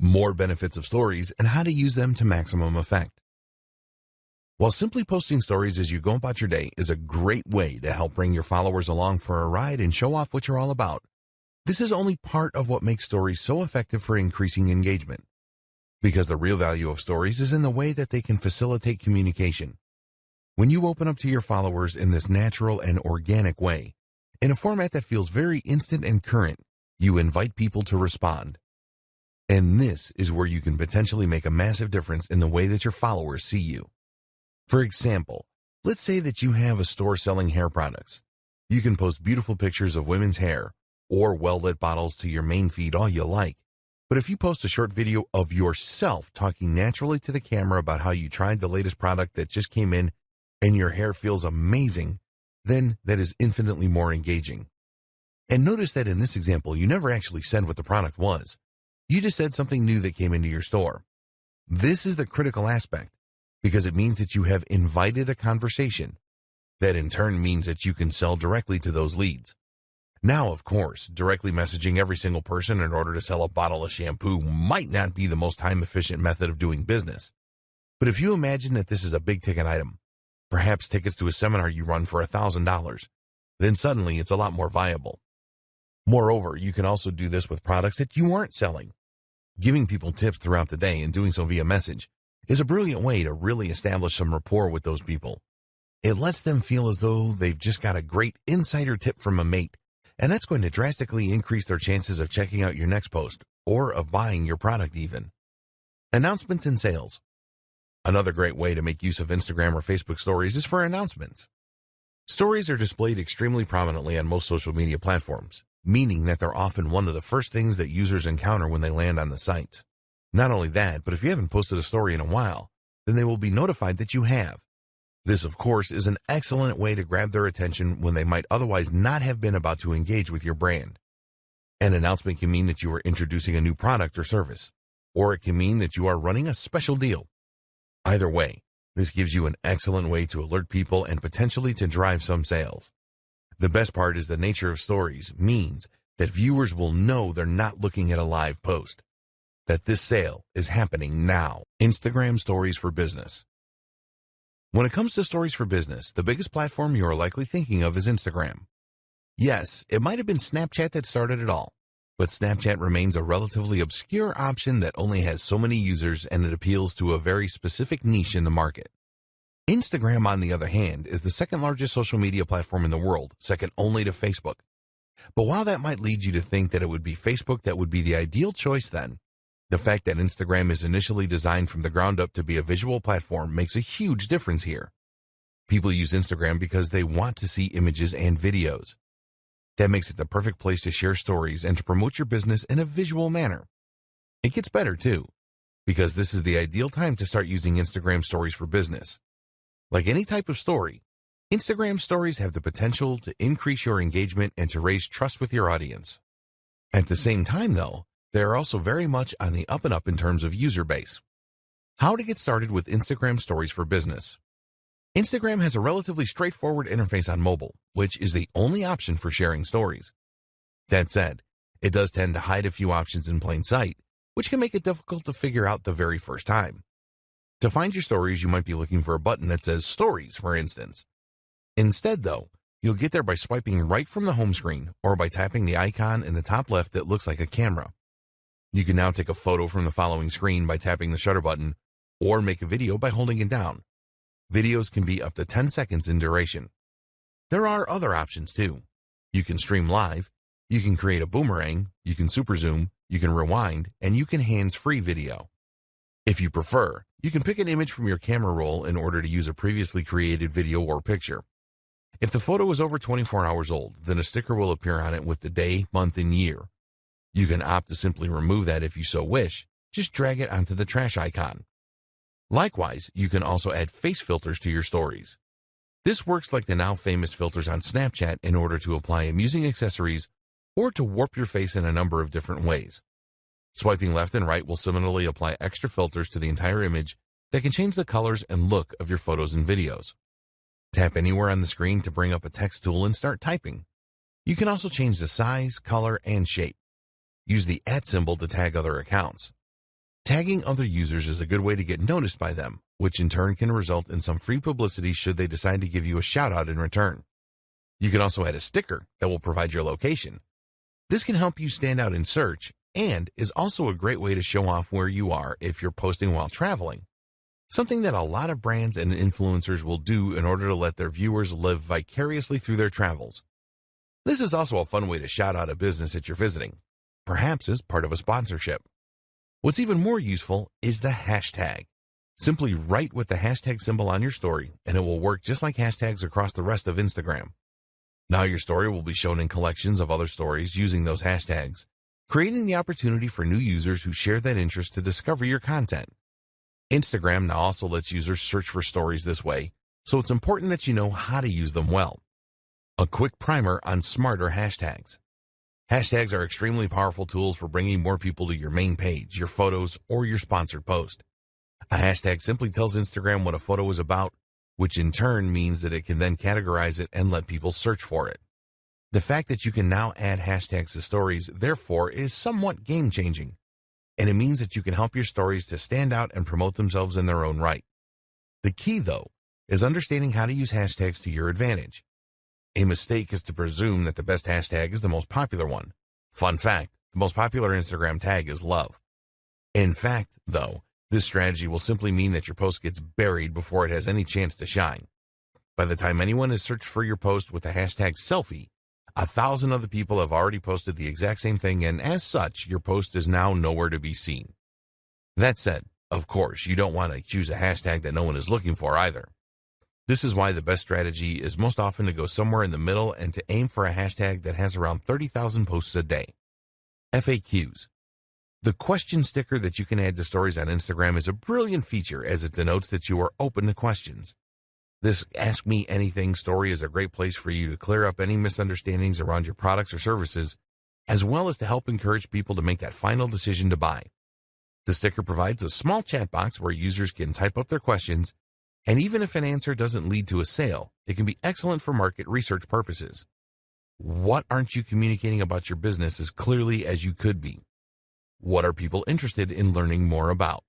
more benefits of stories, and how to use them to maximum effect. While simply posting stories as you go about your day is a great way to help bring your followers along for a ride and show off what you're all about, this is only part of what makes stories so effective for increasing engagement. Because the real value of stories is in the way that they can facilitate communication. When you open up to your followers in this natural and organic way, in a format that feels very instant and current, you invite people to respond. And this is where you can potentially make a massive difference in the way that your followers see you. For example, let's say that you have a store selling hair products. You can post beautiful pictures of women's hair or well-lit bottles to your main feed all you like. But if you post a short video of yourself talking naturally to the camera about how you tried the latest product that just came in and your hair feels amazing, then that is infinitely more engaging. And notice that in this example, you never actually said what the product was. You just said something new that came into your store. This is the critical aspect, because it means that you have invited a conversation. That in turn means that you can sell directly to those leads. Now, of course, directly messaging every single person in order to sell a bottle of shampoo might not be the most time-efficient method of doing business. But if you imagine that this is a big-ticket item, perhaps tickets to a seminar you run for $1,000, then suddenly it's a lot more viable. Moreover, you can also do this with products that you aren't selling. Giving people tips throughout the day and doing so via message is a brilliant way to really establish some rapport with those people. It lets them feel as though they've just got a great insider tip from a mate, and that's going to drastically increase their chances of checking out your next post or of buying your product even. Announcements and sales. Another great way to make use of Instagram or Facebook stories is for announcements. Stories are displayed extremely prominently on most social media platforms, meaning that they're often one of the first things that users encounter when they land on the site. Not only that, but if you haven't posted a story in a while, then they will be notified that you have. This, of course, is an excellent way to grab their attention when they might otherwise not have been about to engage with your brand. An announcement can mean that you are introducing a new product or service, or it can mean that you are running a special deal. Either way, this gives you an excellent way to alert people and potentially to drive some sales. The best part is the nature of stories means that viewers will know they're not looking at a live post, that this sale is happening now. Instagram Stories for Business. When it comes to stories for business, the biggest platform you are likely thinking of is Instagram. Yes, it might have been Snapchat that started it all, but Snapchat remains a relatively obscure option that only has so many users and it appeals to a very specific niche in the market. Instagram, on the other hand, is the second largest social media platform in the world, second only to Facebook. But while that might lead you to think that it would be Facebook that would be the ideal choice then, the fact that Instagram is initially designed from the ground up to be a visual platform makes a huge difference here. People use Instagram because they want to see images and videos. That makes it the perfect place to share stories and to promote your business in a visual manner. It gets better too, because this is the ideal time to start using Instagram Stories for business. Like any type of story, Instagram Stories have the potential to increase your engagement and to raise trust with your audience. At the same time, though, they are also very much on the up and up in terms of user base. How to get started with Instagram Stories for business. Instagram has a relatively straightforward interface on mobile, which is the only option for sharing stories. That said, it does tend to hide a few options in plain sight, which can make it difficult to figure out the very first time. To find your stories, you might be looking for a button that says Stories, for instance. Instead, though, you'll get there by swiping right from the home screen or by tapping the icon in the top left that looks like a camera. You can now take a photo from the following screen by tapping the shutter button, or make a video by holding it down. Videos can be up to 10 seconds in duration. There are other options too. You can stream live, you can create a boomerang, you can super zoom, you can rewind, and you can hands-free video. If you prefer, you can pick an image from your camera roll in order to use a previously created video or picture. If the photo is over 24 hours old, then a sticker will appear on it with the day, month, and year. You can opt to simply remove that if you so wish. Just drag it onto the trash icon. Likewise, you can also add face filters to your stories. This works like the now famous filters on Snapchat in order to apply amusing accessories or to warp your face in a number of different ways. Swiping left and right will similarly apply extra filters to the entire image that can change the colors and look of your photos and videos. Tap anywhere on the screen to bring up a text tool and start typing. You can also change the size, color, and shape. Use the @ symbol to tag other accounts. Tagging other users is a good way to get noticed by them, which in turn can result in some free publicity should they decide to give you a shout out in return. You can also add a sticker that will provide your location. This can help you stand out in search and is also a great way to show off where you are if you're posting while traveling. Something that a lot of brands and influencers will do in order to let their viewers live vicariously through their travels. This is also a fun way to shout out a business that you're visiting, perhaps as part of a sponsorship. What's even more useful is the hashtag. Simply write with the hashtag symbol on your story, and it will work just like hashtags across the rest of Instagram. Now your story will be shown in collections of other stories using those hashtags, creating the opportunity for new users who share that interest to discover your content. Instagram now also lets users search for stories this way, so it's important that you know how to use them well. A quick primer on smarter hashtags. Hashtags are extremely powerful tools for bringing more people to your main page, your photos, or your sponsored post. A hashtag simply tells Instagram what a photo is about, which in turn means that it can then categorize it and let people search for it. The fact that you can now add hashtags to stories, therefore, is somewhat game-changing, and it means that you can help your stories to stand out and promote themselves in their own right. The key, though, is understanding how to use hashtags to your advantage. A mistake is to presume that the best hashtag is the most popular one. Fun fact, the most popular Instagram tag is love. In fact, though, this strategy will simply mean that your post gets buried before it has any chance to shine. By the time anyone has searched for your post with the hashtag selfie, 1,000 other people have already posted the exact same thing, and as such, your post is now nowhere to be seen. That said, of course, you don't want to choose a hashtag that no one is looking for either. This is why the best strategy is most often to go somewhere in the middle and to aim for a hashtag that has around 30,000 posts a day. FAQs. The question sticker that you can add to stories on Instagram is a brilliant feature as it denotes that you are open to questions. This Ask Me Anything story is a great place for you to clear up any misunderstandings around your products or services, as well as to help encourage people to make that final decision to buy. The sticker provides a small chat box where users can type up their questions, and even if an answer doesn't lead to a sale, it can be excellent for market research purposes. What aren't you communicating about your business as clearly as you could be? What are people interested in learning more about?